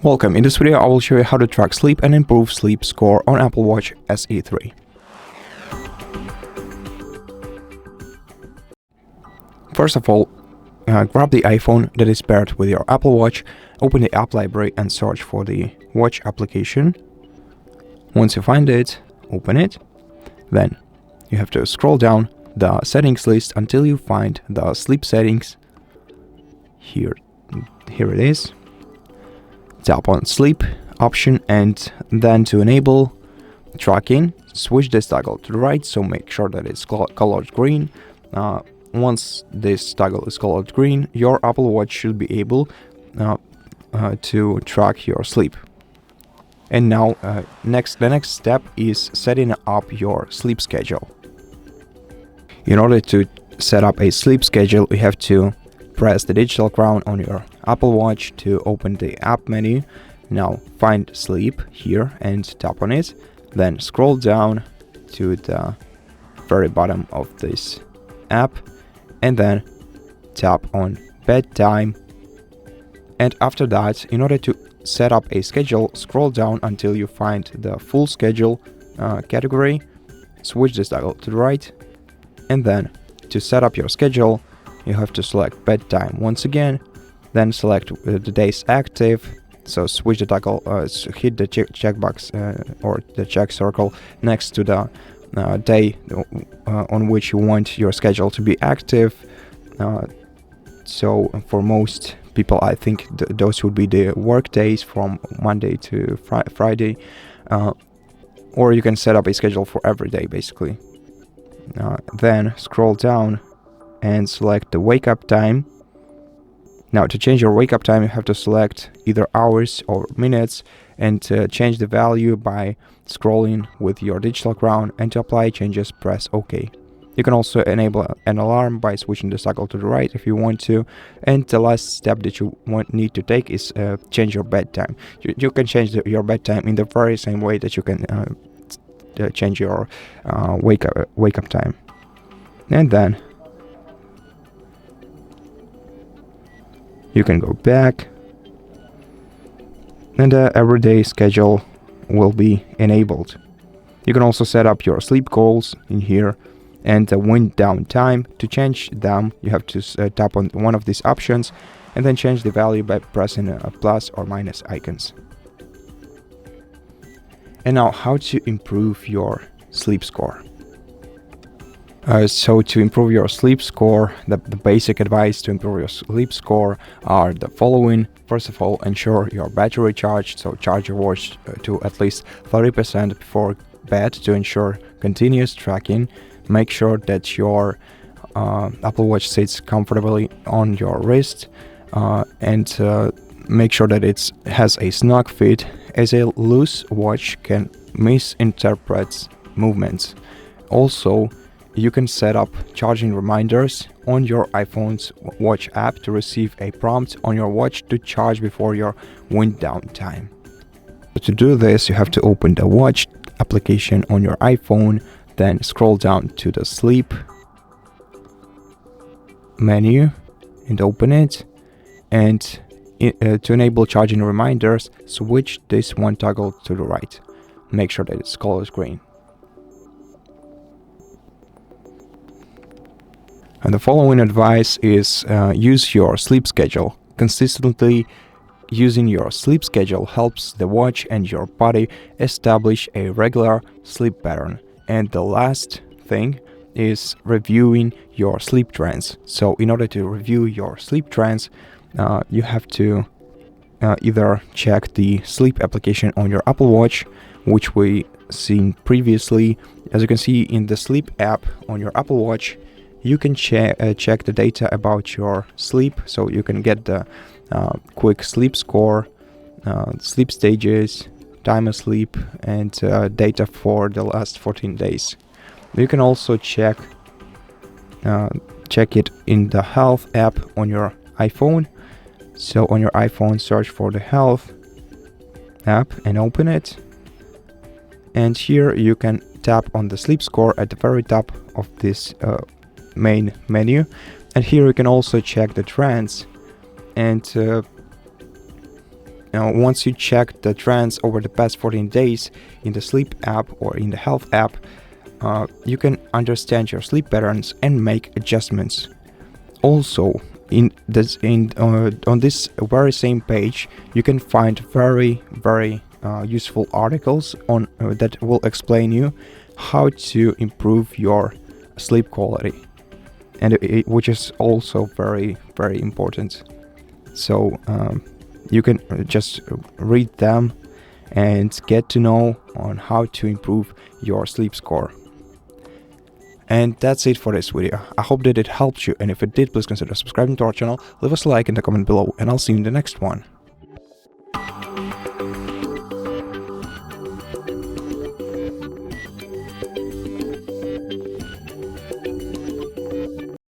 Welcome. In this video I will show you how to track sleep and improve sleep score on Apple Watch SE 3. First of all, grab the iPhone that is paired with your Apple Watch, open the app library and search for the watch application. Once you find it, open it. Then you have to scroll down the settings list until you find the sleep settings. Here it is. Tap on sleep option and then to enable tracking, switch this toggle to the right, so make sure that it's colored green. Once this toggle is colored green, your Apple Watch should be able to track your sleep. And now the next step is setting up your sleep schedule. In order to set up a sleep schedule, you have to press the digital crown on your Apple Watch to open the app menu. Now find sleep here and tap on it. Then scroll down to the very bottom of this app and then tap on Bedtime. And after that, in order to set up a schedule, scroll down until you find the full schedule category. Switch this toggle to the right, and then to set up your schedule, you have to select Bedtime once again, then select the days active. So switch the toggle, hit the checkbox or the check circle next to the day on which you want your schedule to be active. So for most people, I think those would be the work days from Monday to Friday, or you can set up a schedule for every day basically. Then scroll down and select the wake up time. Now to change your wake up time, you have to select either hours or minutes and change the value by scrolling with your digital crown, and to apply changes press OK. You can also enable an alarm by switching the toggle to the right if you want to. And the last step that you need to take is change your bedtime. You can change your bedtime in the very same way that you can change your wake up time. And then you can go back and the everyday schedule will be enabled. You can also set up your sleep goals in here and the wind down time. To change them, you have to tap on one of these options and then change the value by pressing a plus or minus icons. And now how to improve your sleep score. So to improve your sleep score, the basic advice to improve your sleep score are the following. First of all, ensure your battery charged, so charge your watch to at least 30% before bed to ensure continuous tracking. Make sure that your Apple Watch sits comfortably on your wrist, and make sure that it has a snug fit, as a loose watch can misinterpret movements. Also, you can set up charging reminders on your iPhone's watch app to receive a prompt on your watch to charge before your wind down time. To do this, you have to open the watch application on your iPhone, then scroll down to the sleep menu and open it. And to enable charging reminders, switch this one toggle to the right. Make sure that it's colored green. And the following advice is use your sleep schedule. Consistently using your sleep schedule helps the watch and your body establish a regular sleep pattern. And the last thing is reviewing your sleep trends. So in order to review your sleep trends, you have to either check the sleep application on your Apple Watch, which we seen previously. As you can see in the sleep app on your Apple Watch, you can check the data about your sleep, so you can get the quick sleep score, sleep stages, time of sleep, and data for the last 14 days. You can also check it in the health app on your iPhone. So on your iPhone, search for the health app and open it. And here you can tap on the sleep score at the very top of this main menu, and here you can also check the trends and once you check the trends over the past 14 days in the sleep app or in the health app, you can understand your sleep patterns and make adjustments. Also, on this very same page, you can find very useful articles on that will explain you how to improve your sleep quality, and which is also very important. So you can just read them and get to know on how to improve your sleep score. And that's it for this video. I hope that it helped you, and if it did, please consider subscribing to our channel, leave us a like in the comment below, and I'll see you in the next one.